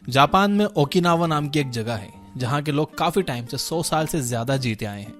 Japan में Okinawa नाम की एक जगह है जहाँ के लोग काफी टाइम से 100 साल से ज्यादा जीते आए हैं।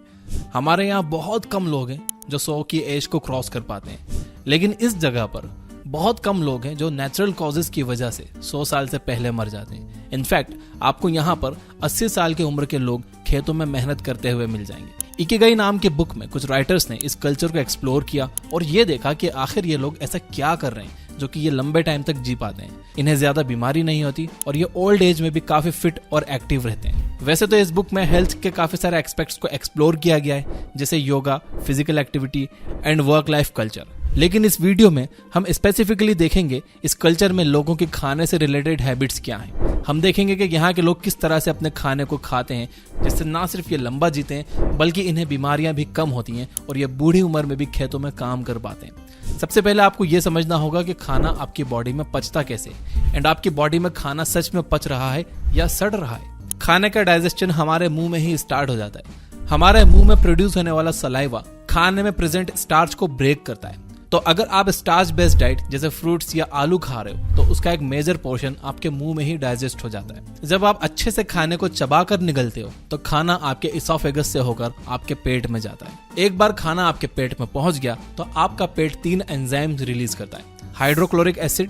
हमारे यहाँ बहुत कम लोग हैं जो 100 की एज को क्रॉस कर पाते हैं, लेकिन इस जगह पर बहुत कम लोग हैं जो नेचुरल कॉजेज की वजह से 100 साल से पहले मर जाते हैं। इनफैक्ट आपको यहाँ पर 80 साल की उम्र के लोग खेतों में मेहनत करते हुए मिल जाएंगे। इकिगाई नाम के बुक में कुछ राइटर्स ने इस कल्चर को एक्सप्लोर किया और ये देखा कि आखिर ये लोग ऐसा क्या कर रहे हैं जो कि ये लंबे टाइम तक जी पाते हैं। इन्हें ज्यादा बीमारी नहीं होती और ये ओल्ड एज में भी काफी फिट और एक्टिव रहते हैं। वैसे तो इस बुक में हेल्थ के काफी सारे एस्पेक्ट्स को एक्सप्लोर किया गया है, जैसे yoga, physical activity and work life culture. लेकिन इस वीडियो में हम स्पेसिफिकली देखेंगे इस कल्चर में लोगों के खाने से रिलेटेड हैबिट्स क्या हैं। हम देखेंगे कि यहाँ के लोग किस तरह से अपने खाने को खाते हैं जिससे ना सिर्फ ये लंबा जीते हैं बल्कि इन्हें बीमारियां भी कम होती हैं और ये बूढ़ी उम्र में भी खेतों में काम कर पाते हैं। सबसे पहले आपको ये समझना होगा कि खाना आपकी बॉडी में पचता कैसे एंड आपकी बॉडी में खाना सच में पच रहा है या सड़ रहा है। खाने का डाइजेशन हमारे मुंह में ही स्टार्ट हो जाता है। हमारे मुंह में प्रोड्यूस होने वाला सलाइवा खाने में प्रेजेंट स्टार्च को ब्रेक करता है। तो अगर आप स्टार्च बेस्ड डाइट जैसे फ्रूट्स या आलू खा रहे हो तो उसका एक मेजर पोर्शन आपके मुंह में ही डाइजेस्ट हो जाता है। जब आप अच्छे से खाने को चबाकर निगलते हो तो खाना आपके इसोफेगस से होकर आपके पेट में जाता है। एक बार खाना आपके पेट में पहुंच गया तो आपका पेट 3 एंजाइम्स रिलीज करता है, हाइड्रोक्लोरिक एसिड,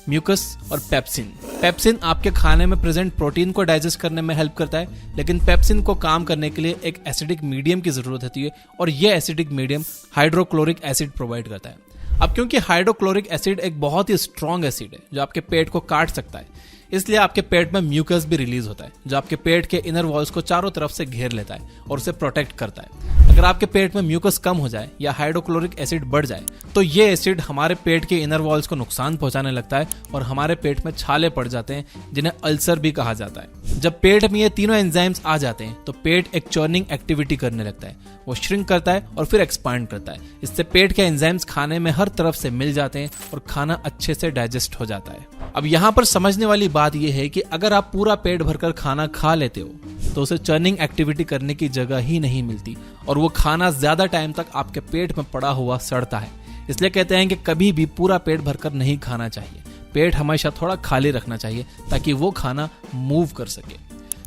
म्यूकस और पेप्सिन। पेप्सिन आपके खाने में प्रेजेंट प्रोटीन को डाइजेस्ट करने में हेल्प करता है, लेकिन पेप्सिन को काम करने के लिए एक एसिडिक मीडियम की जरूरत होती है और यह acidic medium hydrochloric acid provide करता है। अब क्योंकि हाइड्रोक्लोरिक एसिड एक बहुत ही स्ट्रॉन्ग एसिड है जो आपके पेट को काट सकता है, इसलिए आपके पेट में म्यूकस भी रिलीज होता है जो आपके पेट के इनर वॉल्स को चारों तरफ से घेर लेता है और उसे प्रोटेक्ट करता है। अगर आपके पेट में म्यूकस कम हो जाए या हाइड्रोक्लोरिक एसिड बढ़ जाए तो ये एसिड हमारे पेट के इनर वॉल्स को नुकसान पहुंचाने लगता है और हमारे पेट में छाले पड़ जाते हैं जिन्हें अल्सर भी कहा जाता है। जब पेट में ये तीनों एंजाइम्स आ जाते हैं तो पेट एक चर्निंग एक्टिविटी करने लगता है, वो श्रिंक करता है और फिर एक्सपांड करता है। इससे पेट के एंजाइम्स खाने में हर तरफ से मिल जाते हैं और खाना अच्छे से डाइजेस्ट हो जाता है। अब यहाँ पर समझने वाली बात यह है कि अगर आप पूरा पेट भरकर खाना खा लेते हो तो उसे चर्निंग एक्टिविटी करने की जगह ही नहीं मिलती और वो खाना ज्यादा टाइम तक आपके पेट में पड़ा हुआ सड़ता है। इसलिए कहते हैं कि कभी भी पूरा पेट भरकर नहीं खाना चाहिए। पेट हमेशा थोड़ा खाली रखना चाहिए ताकि वो खाना मूव कर सके।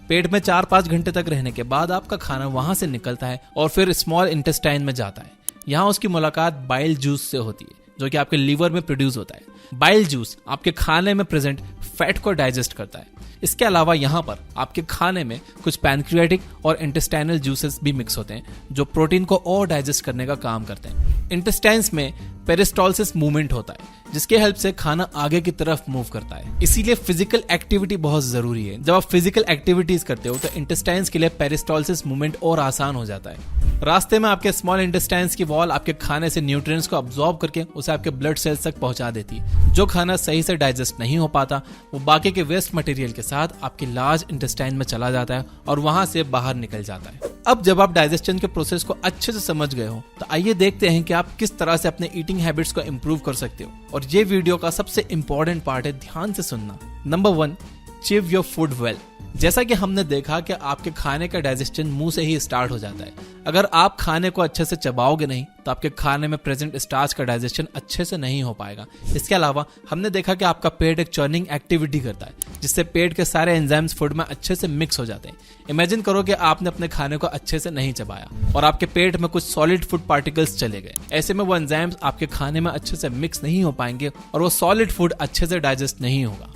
पेट में 4-5 घंटे तक रहने के बाद आपका खाना वहां से निकलता है और फिर स्मॉल इंटेस्टाइन में जाता है। यहाँ उसकी मुलाकात बाइल जूस से होती है जो कि आपके लीवर में प्रोड्यूस होता है। बाइल जूस आपके खाने में प्रेजेंट फैट को डाइजेस्ट करता है। इसके अलावा यहाँ पर आपके खाने में कुछ पैनक्रियाटिक और इंटेस्टाइनल जूसेस भी मिक्स होते हैं जो प्रोटीन को और डाइजेस्ट करने का काम करते हैं। इंटेस्टाइन्स में पेरिस्टोलिसिस मूवमेंट होता है जिसके हेल्प से खाना आगे की तरफ मूव करता है। इसीलिए फिजिकल एक्टिविटी बहुत जरूरी है। जब आप फिजिकल एक्टिविटीज करते हो तो इंटेस्टाइन्स के लिए पेरिस्टोलिसिस मूवमेंट और आसान हो जाता है। रास्ते में आपके स्मॉल इंटेस्टाइन्स की वॉल आपके खाने से न्यूट्रिएंट्स को अब्सॉर्ब करके उसे आपके ब्लड सेल्स तक पहुंचा देती है। जो खाना सही से डाइजेस्ट नहीं हो पाता वो बाकी के वेस्ट मटेरियल के साथ आपके लार्ज इंटेस्टाइन में चला जाता है और वहां से बाहर निकल जाता है। अब जब आप डाइजेशन के प्रोसेस को अच्छे से समझ गए हो तो आइए देखते हैं कि आप किस तरह से अपने ईटिंग हैबिट्स को इंप्रूव कर सकते हो। और ये वीडियो का सबसे इंपॉर्टेंट पार्ट है, ध्यान से सुनना। Number 1, chew your food well. जैसा कि हमने देखा कि आपके खाने का डाइजेशन मुंह से ही स्टार्ट हो जाता है। अगर आप खाने को अच्छे से चबाओगे नहीं तो आपके खाने में प्रेजेंट स्टार्च का डाइजेशन अच्छे से नहीं हो पाएगा। इसके अलावा हमने देखा कि आपका पेट एक चर्निंग एक्टिविटी करता है जिससे पेट के सारे एंजाइम्स फूड में अच्छे से मिक्स हो जाते हैं। इमेजिन करो कि आपने अपने खाने को अच्छे से नहीं चबाया और आपके पेट में कुछ सॉलिड फूड पार्टिकल्स चले गए। ऐसे में वो एंजाइम्स आपके खाने में अच्छे से मिक्स नहीं हो पाएंगे और वो सॉलिड फूड अच्छे से डाइजेस्ट नहीं होगा।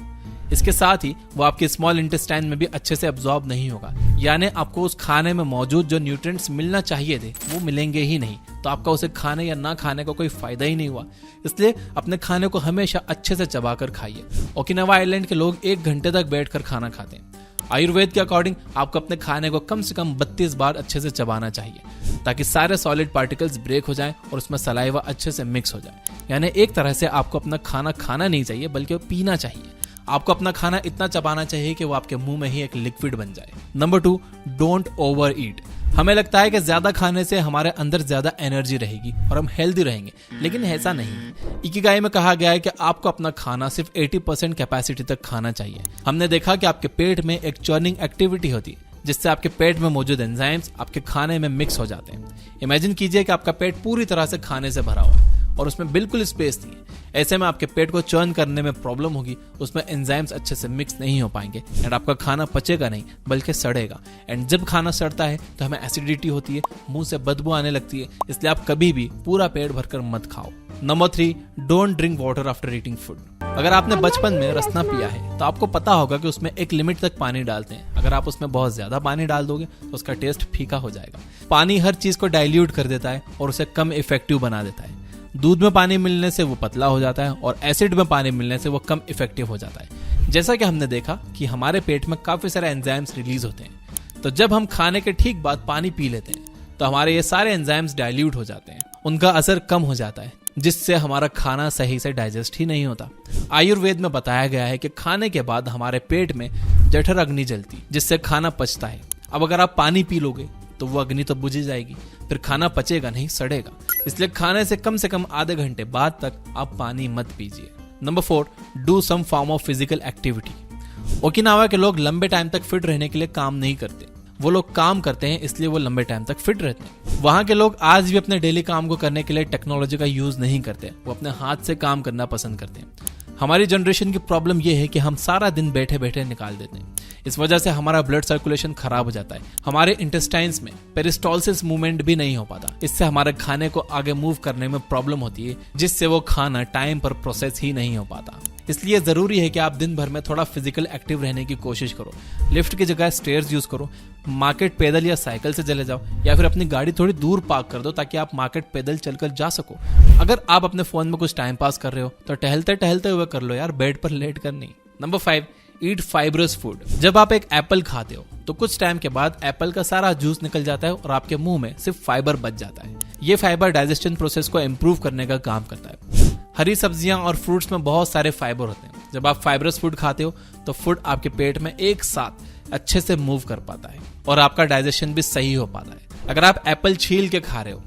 इसके साथ ही वो आपके स्मॉल इंटेस्टाइन में भी अच्छे से अब्सॉर्ब नहीं होगा, यानी आपको उस खाने में मौजूद जो न्यूट्रिएंट्स मिलना चाहिए थे वो मिलेंगे ही नहीं। तो आपका उसे खाने या ना खाने का कोई फायदा ही नहीं हुआ। इसलिए अपने खाने को हमेशा अच्छे से चबाकर खाइए। ओकिनावा आइलैंड के लोग 1 घंटे तक बैठकर खाना खाते हैं। आयुर्वेद के अकॉर्डिंग आपको अपने खाने को कम से कम 32 बार अच्छे से चबाना चाहिए ताकि सारे सॉलिड पार्टिकल्स ब्रेक हो जाएं और उसमें सलाइवा अच्छे से मिक्स हो जाए। यानी एक तरह से आपको अपना खाना खाना नहीं चाहिए बल्कि पीना चाहिए। आपको अपना खाना इतना चबाना चाहिए कि वो आपके मुंह में ही एक लिक्विड बन जाए। नंबर 2, डोंट ओवर ईट। हमें लगता है कि ज्यादा खाने से हमारे अंदर ज्यादा एनर्जी रहेगी और हम हेल्दी रहेंगे, लेकिन ऐसा नहीं। इकिगाई में कहा गया है कि आपको अपना खाना सिर्फ 80% कैपेसिटी तक खाना चाहिए। हमने देखा कि आपके पेट में एक चर्निंग एक्टिविटी होती है जिससे आपके पेट में मौजूद एंजाइम्स आपके खाने में मिक्स हो जाते हैं। इमेजिन कीजिए कि आपका पेट पूरी तरह से खाने से भरा हुआ है और उसमें बिल्कुल स्पेस नहीं है। ऐसे में आपके पेट को चर्न करने में प्रॉब्लम होगी, उसमें एंजाइम्स अच्छे से मिक्स नहीं हो पाएंगे एंड आपका खाना पचेगा नहीं बल्कि सड़ेगा। एंड जब खाना सड़ता है तो हमें एसिडिटी होती है, मुंह से बदबू आने लगती है, इसलिए आप कभी भी पूरा पेट भरकर मत खाओ। Number 3, don't drink water after eating food. अगर आपने बचपन में रसना पिया है तो आपको पता होगा कि उसमें एक लिमिट तक पानी डालते हैं। अगर आप उसमें बहुत ज्यादा पानी डाल दोगे तो उसका टेस्ट फीका हो जाएगा। पानी हर चीज को डाइल्यूट कर देता है और उसे कम इफेक्टिव बना देता है। दूध में पानी मिलने से वो पतला हो जाता है और एसिड में पानी मिलने से वो कम इफेक्टिव हो जाता है। जैसा कि हमने देखा कि हमारे पेट में काफी सारे एंजाइम्स रिलीज होते हैं, तो जब हम खाने के ठीक बाद पानी पी लेते हैं तो हमारे ये सारे एंजाइम्स डाइल्यूट हो जाते हैं, उनका असर कम हो जाता है, जिससे हमारा खाना सही से डाइजेस्ट ही नहीं होता। आयुर्वेद में बताया गया है कि खाने के बाद हमारे पेट में जठर अग्नि जलती, जिससे खाना पचता है। अब अगर आप पानी पी लोगे तो वो अग्नि तो बुझ जाएगी, फिर खाना पचेगा नहीं, सड़ेगा। इसलिए खाने से कम आधे घंटे बाद तक आप पानी मत पीजिए। Number 4, do some form of physical activity. Okinawa के लोग लंबे टाइम तक फिट रहने के लिए काम नहीं करते, वो लोग काम करते हैं इसलिए वो लंबे टाइम तक फिट रहते हैं। वहां के लोग आज भी अपने डेली काम को करने के लिए टेक्नोलॉजी का यूज नहीं करते, वो अपने हाथ से काम करना पसंद करते हैं। हमारी जनरेशन की प्रॉब्लम यह है कि हम सारा दिन बैठे बैठे निकाल देते हैं। इस वजह से हमारा ब्लड सर्कुलेशन खराब हो जाता है, हमारे इंटेस्टाइन्स में पेरिस्टोलिसिस मूवमेंट भी नहीं हो पाता। इससे हमारे खाने को आगे मूव करने में प्रॉब्लम होती है, जिससे वो खाना टाइम पर प्रोसेस ही नहीं हो पाता। इसलिए जरूरी है कि आप दिन भर में थोड़ा फिजिकल एक्टिव रहने की कोशिश करो। लिफ्ट की जगह स्टेयर्स यूज करो, मार्केट पैदल या साइकिल से चले जाओ, या फिर अपनी गाड़ी थोड़ी दूर पार्क कर दो ताकि आप मार्केट पैदल चलकर जा सको। अगर आप अपने फोन में कुछ टाइम पास कर रहे हो तो टहलते टहलते हुए कर लो यार, बेड पर लेट कर नहीं। नंबर 5, ईट फाइब्रस फूड। जब आप एक एप्पल खाते हो तो कुछ टाइम के बाद एप्पल का सारा जूस निकल जाता है और आपके मुंह में सिर्फ फाइबर बच जाता है। ये फाइबर डाइजेशन प्रोसेस को इम्प्रूव करने का काम करता है। हरी सब्जियां और फ्रूट्स में बहुत सारे फाइबर होते हैं। जब आप फाइबरस फूड खाते हो तो फूड आपके पेट में एक साथ अच्छे से मूव कर पाता है और आपका डाइजेशन भी सही हो पाता है। अगर आप एप्पल छील के खा रहे हो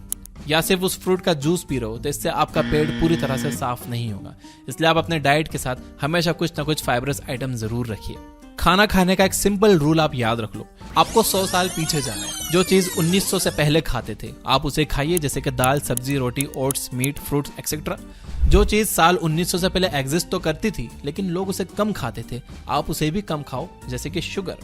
या सिर्फ उस फ्रूट का जूस पी रहे हो तो इससे आपका पेट पूरी तरह से साफ नहीं होगा। इसलिए आप अपने डाइट के साथ हमेशा कुछ ना कुछ फाइबरस आइटम जरूर रखिए। खाना खाने का एक सिंपल रूल आप याद रख लो, आपको 100 साल पीछे जाना है। जो चीज 1900 से पहले खाते थे आप उसे खाइए, जैसे कि दाल, सब्जी, रोटी, ओट्स, मीट, फ्रूट्स एक्सेट्रा। जो चीज साल 1900 से पहले एग्जिस्ट तो करती थी लेकिन लोग उसे कम खाते थे, आप उसे भी कम खाओ, जैसे कि शुगर।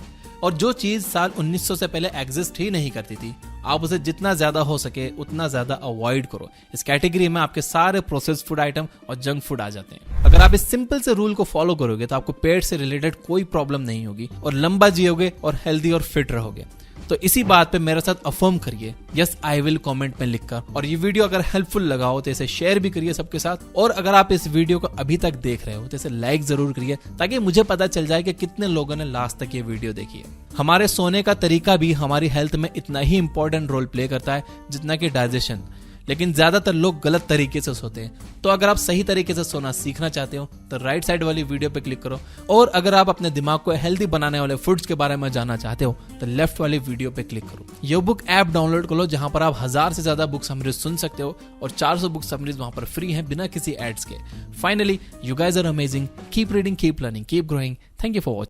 और जो चीज साल 1900 से पहले एग्जिस्ट ही नहीं करती थी आप उसे जितना ज्यादा हो सके उतना ज्यादा अवॉइड करो। इस कैटेगरी में आपके सारे प्रोसेस्ड फूड आइटम और जंक फूड आ जाते हैं। अगर आप इस सिंपल से रूल को फॉलो करोगे तो आपको पेट से रिलेटेड कोई प्रॉब्लम नहीं होगी और लंबा जियोगे और हेल्दी और फिट रहोगे। तो इसी बात पे मेरे साथ अफर्म करिए यस आई विल कमेंट में लिखकर। और ये वीडियो अगर हेल्पफुल लगा हो तो इसे शेयर भी करिए सबके साथ। और अगर आप इस वीडियो को अभी तक देख रहे हो तो इसे लाइक जरूर करिए ताकि मुझे पता चल जाए कि कितने लोगों ने लास्ट तक ये वीडियो देखी है। हमारे सोने का तरीका भी हमारी हेल्थ में इतना ही इंपॉर्टेंट रोल प्ले करता है जितना कि डाइजेशन, लेकिन ज्यादातर लोग गलत तरीके से सोते हैं। तो अगर आप सही तरीके से सोना सीखना चाहते हो तो राइट साइड वाली वीडियो पे क्लिक करो। और अगर आप अपने दिमाग को हेल्दी बनाने वाले फूड्स के बारे में जानना चाहते हो तो लेफ्ट वाली वीडियो पे क्लिक करो। यो बुक ऐप डाउनलोड कर लो जहां पर आप 1000 से ज्यादा बुक समरीज सुन सकते हो और 400 बुक समरीज वहां पर फ्री हैं बिना किसी एड्स के। Finally, you guys are amazing, keep reading, keep learning, keep growing. Thank you for watching.